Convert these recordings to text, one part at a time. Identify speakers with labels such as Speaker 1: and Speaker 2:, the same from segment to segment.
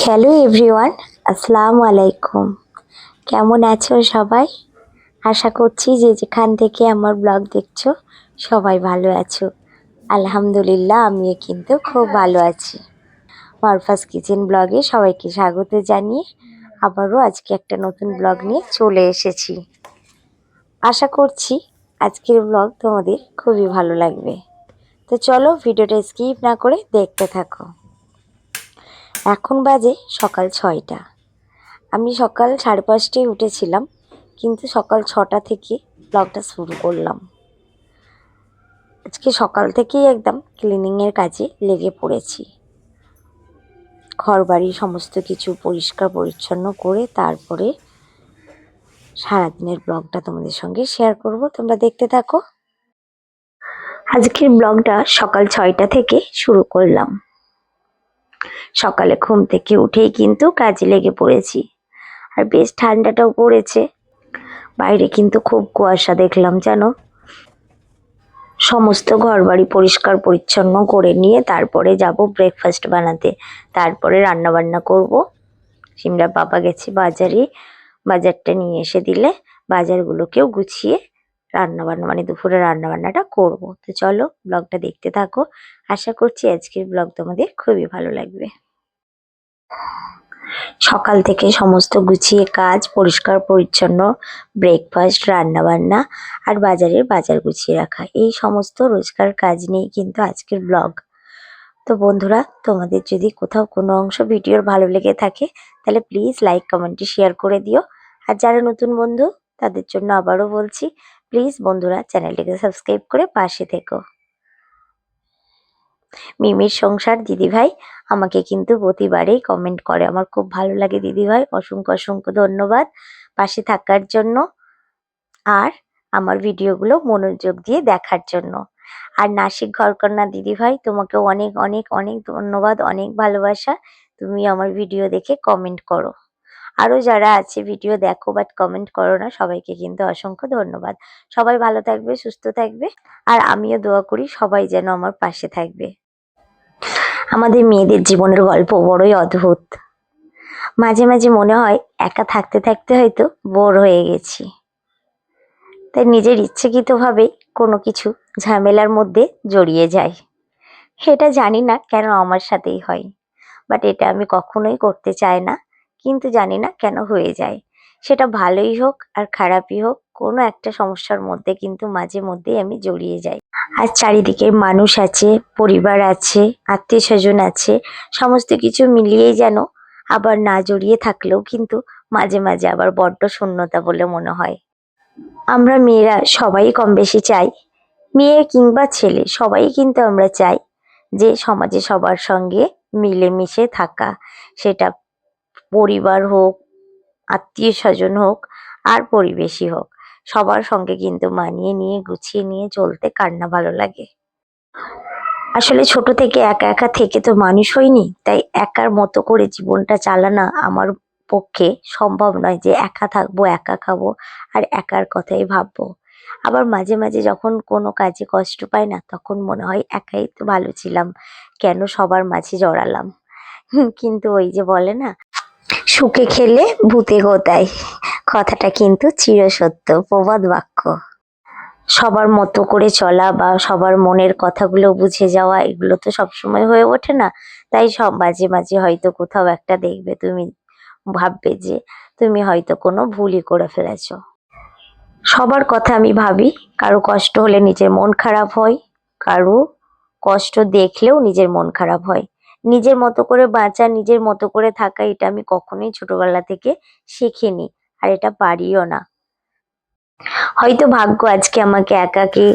Speaker 1: Hello everyone, আসসালামু আলাইকুম। কেমন আছো সবাই? আশা করছি যে যেখান থেকে আমার ব্লগ দেখছো সবাই ভালো আছো। আলহামদুলিল্লাহ আমিও কিন্তু খুব ভালো আছি। মারফাস কিচেন ব্লগে সবাইকে স্বাগত জানিয়ে আবারও আজকে একটা নতুন ব্লগ নিয়ে চলে এসেছি। আশা করছি আজকের ব্লগ তোমাদের খুবই ভালো লাগবে। তো চলো ভিডিওটা স্কিপ না করে দেখতে থাকো। এখন বাজে সকাল 6টা। আমি সকাল 5:30টায় উঠেছিলাম, কিন্তু সকাল 6টা থেকে ব্লগটা শুরু করলাম। আজকে সকাল থেকেই একদম ক্লিনিংয়ের কাজে লেগে পড়েছি। ঘর বাড়ি সমস্ত কিছু পরিষ্কার পরিচ্ছন্ন করে তারপরে সারাদিনের ব্লগটা তোমাদের সঙ্গে শেয়ার করব, তোমরা দেখতে থাকো। আজকের ব্লগটা সকাল 6টা থেকে শুরু করলাম। সকালে ঘুম থেকে উঠেই কিন্তু কাজে লেগে পড়েছি, আর বেশ ঠান্ডাটাও পড়েছে। বাইরে কিন্তু খুব কুয়াশা দেখলাম জানো। সমস্ত ঘরবাড়ি পরিষ্কার পরিচ্ছন্ন করে নিয়ে তারপরে যাব ব্রেকফাস্ট বানাতে, তারপরে রান্না বান্না করব। সিমরার বাবা গেছে বাজারে, বাজারটা নিয়ে এসে দিলে বাজারগুলোকেও গুছিয়ে রান্না বান্না মানে দুপুরে রান্না বান্নাটা করব। তো চলো ব্লগটা দেখতে থাকো। আশা করছি আজকের ব্লগ তোমাদের খুবই ভালো লাগবে। সকাল থেকে সমস্ত গুছিয়ে কাজ, পরিষ্কার পরিচ্ছন্ন, ব্রেকফাস্ট, রান্নাবান্না আর বাজারের বাজার গুছিয়ে রাখা, এই সমস্ত রোজকার কাজ নিয়েই কিন্তু আজকের ব্লগ। তো বন্ধুরা, তোমাদের যদি কোথাও কোনো অংশ ভিডিওর ভালো লেগে থাকে তাহলে প্লিজ লাইক কমেন্টে শেয়ার করে দিও। আর যারা নতুন বন্ধু তাদের জন্য আবারও বলছি, প্লিজ বন্ধুরা চ্যানেলটিকে সাবস্ক্রাইব করে পাশে থেকো। মিমির সংসার দিদিভাই আমাকে কিন্তু প্রতিবারেই কমেন্ট করে, আমার খুব ভালো লাগে দিদিভাই, অসংখ্য অসংখ্য ধন্যবাদ পাশে থাকার জন্য আর আমার ভিডিওগুলো মনোযোগ দিয়ে দেখার জন্য। আর নাসিক ঘরকন্যা দিদিভাই, তোমাকে অনেক অনেক অনেক ধন্যবাদ, অনেক ভালোবাসা। তুমি আমার ভিডিও দেখে কমেন্ট করো। আরও যারা আছে ভিডিও দেখো বাট কমেন্ট করো না, সবাইকে কিন্তু অসংখ্য ধন্যবাদ। সবাই ভালো থাকবে, সুস্থ থাকবে, আর আমিও দোয়া করি সবাই যেন আমার পাশে থাকবে। আমাদের মেয়েদের জীবনের গল্প বড়ই অদ্ভুত। মাঝে মাঝে মনে হয় একা থাকতে থাকতে হয়তো বোর হয়ে গেছি, তাই নিজের ইচ্ছাকৃতভাবেই কোনো কিছু ঝামেলার মধ্যে জড়িয়ে যাই। সেটা জানি না কেন আমার সাথেই হয়, বাট এটা আমি কখনোই করতে চাই না, কিন্তু জানি না কেন হয়ে যায়। সেটা ভালোই হোক আর খারাপই হোক, কোনো একটা সমস্যার মধ্যে কিন্তু মাঝে মধ্যেই আমি জড়িয়ে যাই। আর চারিদিকে মানুষ আছে, পরিবার আছে, আত্মীয় স্বজন আছে, সমস্ত কিছু মিলিয়েই যেন আবার না জড়িয়ে থাকলেও কিন্তু মাঝে মাঝে আবার বড্ড শূন্যতা বলে মনে হয়। আমরা মেয়েরা সবাই কম বেশি চাই, মেয়ে কিংবা ছেলে সবাই কিন্তু আমরা চাই যে সমাজে সবার সঙ্গে মিলেমিশে থাকা। সেটা পরিবার হোক, আত্মীয় স্বজন হোক, আর পরিবেশই হোক, সবার সঙ্গে কিন্তু মানিয়ে নিয়ে গুছিয়ে নিয়ে চলতে কার না ভালো লাগে। আসলে ছোট থেকে একা একা থেকে তো মানুষ হয়নি, তাই একার মতো করে জীবনটা চালানো আমার পক্ষে সম্ভব নয় যে একা থাকবো, একা খাবো আর একার কথাই ভাববো। আবার মাঝে মাঝে যখন কোনো কাজে কষ্ট পাই না, তখন মনে হয় একাই তো ভালো ছিলাম, কেন সবার মাঝে জড়ালাম। কিন্তু ওই যে বলে না, সুখে খেলে ভূতে গোতায়, কথাটা কিন্তু চিরসত্য প্রবাদ বাক্য। সবার মতো করে চলা বা সবার মনের কথাগুলো বুঝে যাওয়া, এগুলো তো সবসময় হয়ে ওঠে না। তাই সব মাঝে মাঝে হয়তো কোথাও একটা দেখবে তুমি ভাববে যে তুমি হয়তো কোনো ভুলই করে ফেলেছ। সবার কথা আমি ভাবি, কারো কষ্ট হলে নিজের মন খারাপ হয়, কারো কষ্ট দেখলেও নিজের মন খারাপ হয়। নিজের মতো করে বাঁচা, নিজের মতো করে থাকা, এটা আমি কখনোই ছোটবেলা থেকে শিখিনি, আর এটা পারিও না। হয়তো ভাগ্য আজকে আমাকে একাকী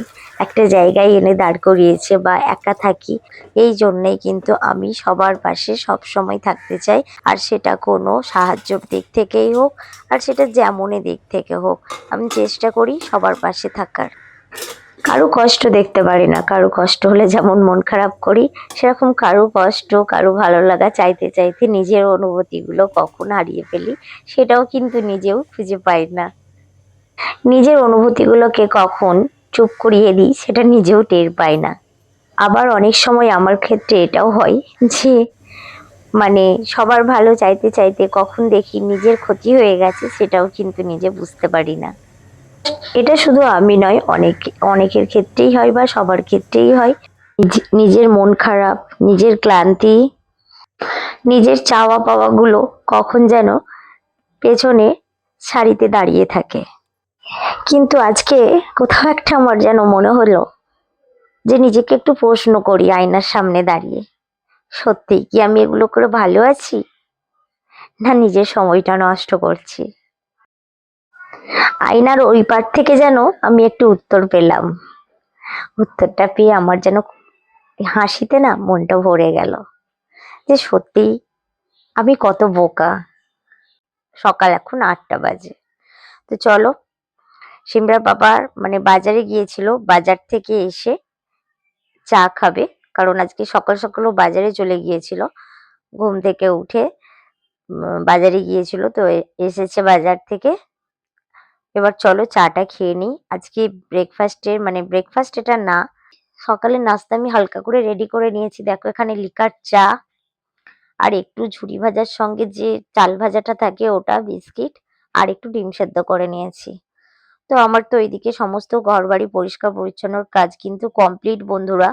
Speaker 1: একটা জায়গায় এনে দাঁড় করিয়েছে বা একা থাকি, এই জন্যেই কিন্তু আমি সবার পাশে সব সময় থাকতে চাই। আর সেটা কোনো সাহায্যর দিক থেকেই হোক, আর সেটা যেমনই দিক থেকে হোক, আমি চেষ্টা করি সবার পাশে থাকার। কারো কষ্ট দেখতে পারি না, কারো কষ্ট হলে যেমন মন খারাপ করি, সেরকম কারো কষ্ট, কারো ভালো লাগা চাইতে চাইতে নিজের অনুভূতিগুলো কখন হারিয়ে ফেলি সেটাও কিন্তু নিজেও খুঁজে পাই না। নিজের অনুভূতিগুলোকে কখন চুপ করিয়ে দিই সেটা নিজেও টের পাই না। আবার অনেক সময় আমার ক্ষেত্রে এটাও হয় যে মানে সবার ভালো চাইতে চাইতে কখন দেখি নিজের ক্ষতি হয়ে গেছে সেটাও কিন্তু নিজে বুঝতে পারি না। এটা শুধু আমি নয়, অনেকের ক্ষেত্রেই হয় বা সবার ক্ষেত্রেই হয়। নিজের মন খারাপ, নিজের ক্লান্তি, নিজের চাওয়া পাওয়া গুলো কখন যেন পেছনে সারিতে দাঁড়িয়ে থাকে। কিন্তু আজকে কোথাও একটা আমার যেন মনে হলো যে নিজেকে একটু প্রশ্ন করি আয়নার সামনে দাঁড়িয়ে, সত্যি কি আমি এগুলো করে ভালো আছি, না নিজের সময়টা নষ্ট করছি। আয়নার ওই পার থেকে যেন আমি একটু উত্তর পেলাম। উত্তরটা পেয়ে আমার যেন হাসিতে না মনটা ভরে গেল, যে সত্যি আমি কত বোকা। সকাল এখন 8টা বাজে। তো চলো, সিমরার বাবা মানে বাজারে গিয়েছিল, বাজার থেকে এসে চা খাবে, কারণ আজকে সকাল সকাল ও বাজারে চলে গিয়েছিল। ঘুম থেকে উঠে বাজারে গিয়েছিল, তো এসেছে বাজার থেকে। এবার চলো চাটা খেয়ে নিই। আজকে ব্রেকফাস্ট এটা না, সকালের নাস্তা আমি হালকা করে রেডি করে নিয়েছি। দেখো এখানে লিকার চা আর একটু ঝুরি ভাজার সঙ্গে যে চাল ভাজাটা থাকে ওটা, বিস্কিট আর একটু ডিম সেদ্ধ করে নিয়েছি। তো আমার তো এইদিকে সমস্ত ঘরবাড়ি পরিষ্কার পরিচ্ছন্নর কাজ কিন্তু কমপ্লিট বন্ধুরা।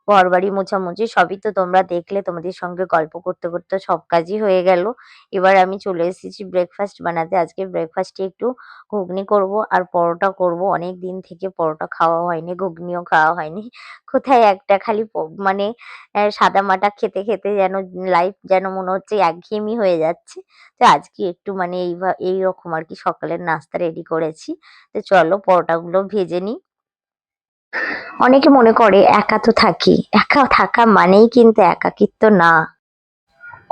Speaker 1: ঘরবাড়ি মোছামুছি সবই তো তোমরা দেখলে, তোমাদের সঙ্গে গল্প করতে করতে সব কাজই হয়ে গেল। এবার আমি চলে এসেছি ব্রেকফাস্ট বানাতে। আজকে ব্রেকফাস্টে একটু ঘুগনি করব আর পরোটা করব। অনেক দিন থেকে পরোটা খাওয়া হয়নি, ঘুগনিও খাওয়া হয়নি। কোথায় একটা খালি মানে সাদামাটা খেতে খেতে যেন লাইফ যেন মনে হচ্ছে একঘেয়েমি হয়ে যাচ্ছে। তো আজকে একটু মানে এইরকম আর কি সকালের নাস্তা রেডি করেছি। তো চলো পরোটাগুলো ভেজে নিই। অনেকে মনে করে একা তো থাকি, একা থাকা মানেই কিন্তু একাকিত্ব না।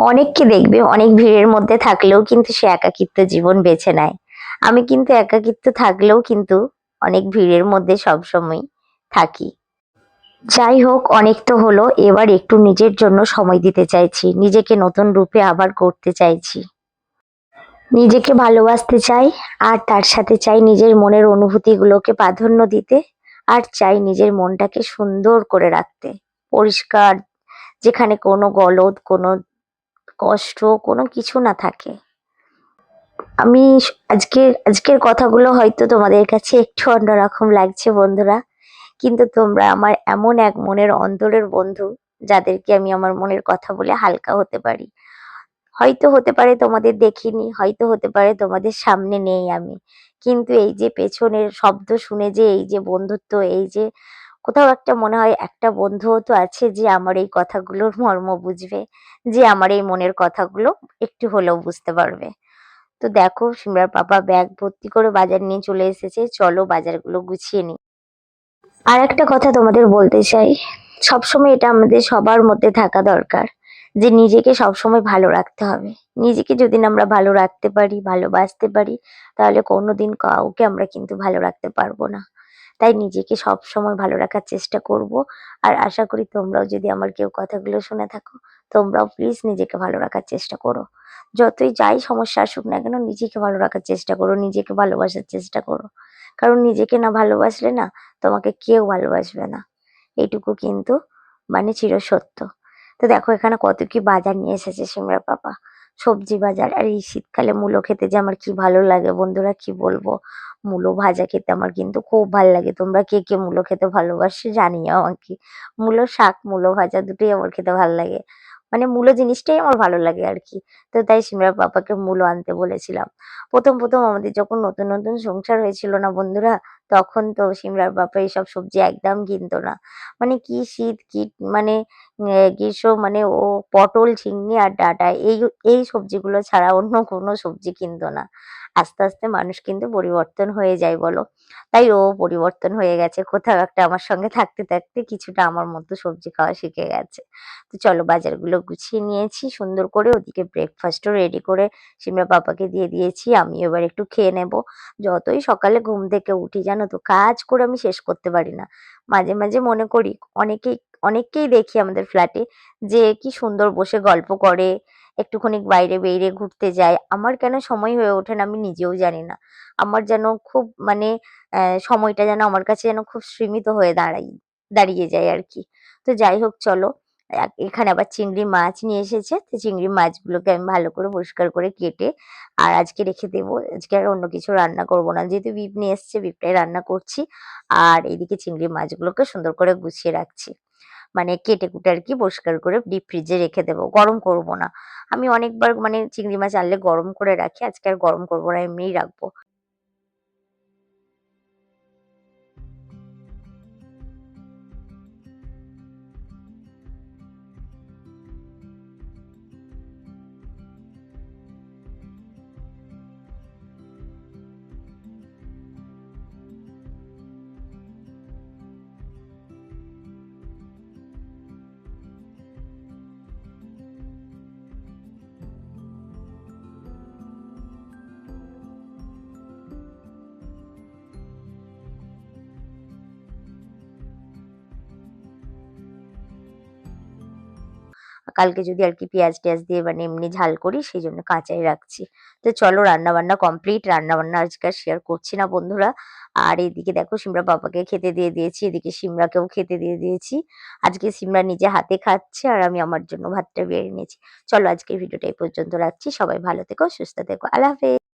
Speaker 1: অনেককে দেখবে অনেক ভিড়ের মধ্যে থাকলেও কিন্তু সে একাকিত্ব জীবন বেছে নেয়। আমি কিন্তু একাকিত্ব থাকলেও কিন্তু অনেক ভিড়ের মধ্যে সবসময় থাকি। যাই হোক, অনেক তো হলো, এবার একটু নিজের জন্য সময় দিতে চাইছি, নিজেকে নতুন রূপে আবার করতে চাইছি। নিজেকে ভালোবাসতে চাই, আর তার সাথে চাই নিজের মনের অনুভূতিগুলোকে প্রাধান্য দিতে, আর চাই নিজের মনটাকে সুন্দর করে রাখতে, পরিষ্কার, যেখানে কোনো গলদ, কোনো কষ্ট, কোনো কিছু না থাকে। আমি আজকের কথাগুলো হয়তো তোমাদের কাছে একটু অন্যরকম লাগছে বন্ধুরা, কিন্তু তোমরা আমার এমন এক মনের অন্তরের বন্ধু, যাদেরকে আমি আমার মনের কথা বলে হালকা হতে পারি। হয়তো হতে পারে তোমাদের দেখিনি, হয়তো হতে পারে তোমাদের সামনে নেই আমি, কিন্তু এই যে পেছনের শব্দ শুনে যে এই যে বন্ধুত্ব, এই যে কোথাও একটা মনে হয় একটা বন্ধুও তো আছে যে আমার এই কথাগুলোর মর্ম বুঝবে, যে আমার এই মনের কথাগুলো একটু হলেও বুঝতে পারবে। তো দেখো সিমরার পাপা ব্যাগ ভর্তি করে বাজার নিয়ে চলে এসেছে, চলো বাজারগুলো গুছিয়ে নিই। আর একটা কথা তোমাদের বলতে চাই, সবসময় এটা আমাদের সবার মধ্যে থাকা দরকার, যে নিজেকে সবসময় ভালো রাখতে হবে। নিজেকে যদি না আমরা ভালো রাখতে পারি, ভালোবাসতে পারি, তাহলে কোনোদিন কাউকে আমরা কিন্তু ভালো রাখতে পারবো না। তাই নিজেকে সবসময় ভালো রাখার চেষ্টা করব। আর আশা করি তোমরাও, যদি আমার কেউ কথাগুলো শুনে থাকো, তোমরাও প্লিজ নিজেকে ভালো রাখার চেষ্টা করো। যতই যাই সমস্যা আসুক না কেন, নিজেকে ভালো রাখার চেষ্টা করো, নিজেকে ভালোবাসার চেষ্টা করো। কারণ নিজেকে না ভালোবাসলে না, তোমাকে কেউ ভালোবাসবে না। এইটুকু কিন্তু মানে চিরসত্য। তো দেখো এখানে কত কি বাজার নিয়ে এসেছে সিমরার পাপা, সবজি বাজার। আর এই শীতকালে মূলো খেতে যে আমার কি ভালো লাগে বন্ধুরা, কি বলবো। মূলো ভাজা খেতে আমার কিন্তু খুব ভালো লাগে। তোমরা কে কে মূলো খেতে ভালোবাসো জানিও আমাকে। মূলো শাক, মূলো ভাজা দুটোই আমার খেতে ভালো লাগে। মানে মূলো জিনিসটাই আমার ভালো লাগে আর কি। তো তাই সিমরার পাপাকে মূলো আনতে বলেছিলাম। প্রথম আমাদের যখন নতুন নতুন সংসার হয়েছিল না বন্ধুরা, তখন তো সিমরার পাপা এইসব সবজি একদম কিনতো না। মানে কি শীত, কি মানে গ্রীষ্ম, মানে ও পটল, ঝিঙে আর ডাঁটা এই সবজিগুলো ছাড়া অন্য কোনো সবজি কিনতো না। আস্তে আস্তে মানুষ কিন্তু পরিবর্তন হয়ে যায় বলো। তাই ও পরিবর্তন হয়ে গেছে, কোথাও একটা আমার সঙ্গে থাকতে থাকতে কিছুটা আমার মতো সবজি খাওয়া শিখে গেছে। তো চলো বাজারগুলো গুছিয়ে নিয়েছি সুন্দর করে, ওদিকে ব্রেকফাস্টও রেডি করে সিমরা পাপাকে দিয়ে দিয়েছি। আমি এবার একটু খেয়ে নেব। যতই সকালে ঘুম থেকে উঠি জানো তো, কাজ করে আমি শেষ করতে পারি না। মাঝে মাঝে মনে করি, অনেকেই অনেককেই দেখি আমাদের ফ্ল্যাটে, যে কি সুন্দর বসে গল্প করে, একটুখানি বাইরে বেরিয়ে ঘুরতে যায়। আমার কেন সময় হয়ে ওঠে না আমি নিজেও জানি না। আমার যেন খুব মানে সময়টা যেন আমার কাছে যেন খুব সীমিত হয়ে দাঁড়িয়ে যায় আর কি। তো যাই হোক চলো, এখানে আবার চিংড়ি মাছ নিয়ে এসেছে, তো চিংড়ি মাছগুলোকে আমি ভালো করে পরিষ্কার করে কেটে আর আজকে রেখে দেবো। আজকে আর অন্য কিছু রান্না করব না, যেহেতু বিফ নিয়ে এসছে বিফটাই রান্না করছি। আর এইদিকে চিংড়ি মাছগুলোকে সুন্দর করে গুছিয়ে রাখছি, মানে কেটে কুটে আর কি পরিষ্কার করে ডিপ ফ্রিজে রেখে দেবো, গরম করব না। আমি অনেকবার মানে চিংড়ি মাছ আনলে গরম করে রাখি, আজকে আর গরম করবো না, এমনিই রাখবো। কালকে যদি আর কি পেঁয়াজ টেয়াজ দিয়ে মানে এমনি ঝাল করি, সেই জন্য কাঁচাই রাখছি। তো চলো রান্না বান্না কমপ্লিট, রান্না বান্না আজকে আর শেয়ার করছি না বন্ধুরা। আর এইদিকে দেখো সিমরা বাবাকে খেতে দিয়ে দিয়েছি, এদিকে সিমরাকেও খেতে দিয়ে দিয়েছি। আজকে সিমরা নিজে হাতে খাচ্ছে আর আমি আমার জন্য ভাতটা বেড়ে নিয়েছি। চলো আজকের ভিডিওটা এই পর্যন্ত রাখছি, সবাই ভালো থেকো সুস্থ থেকো, আল্লাহ হাফেজ।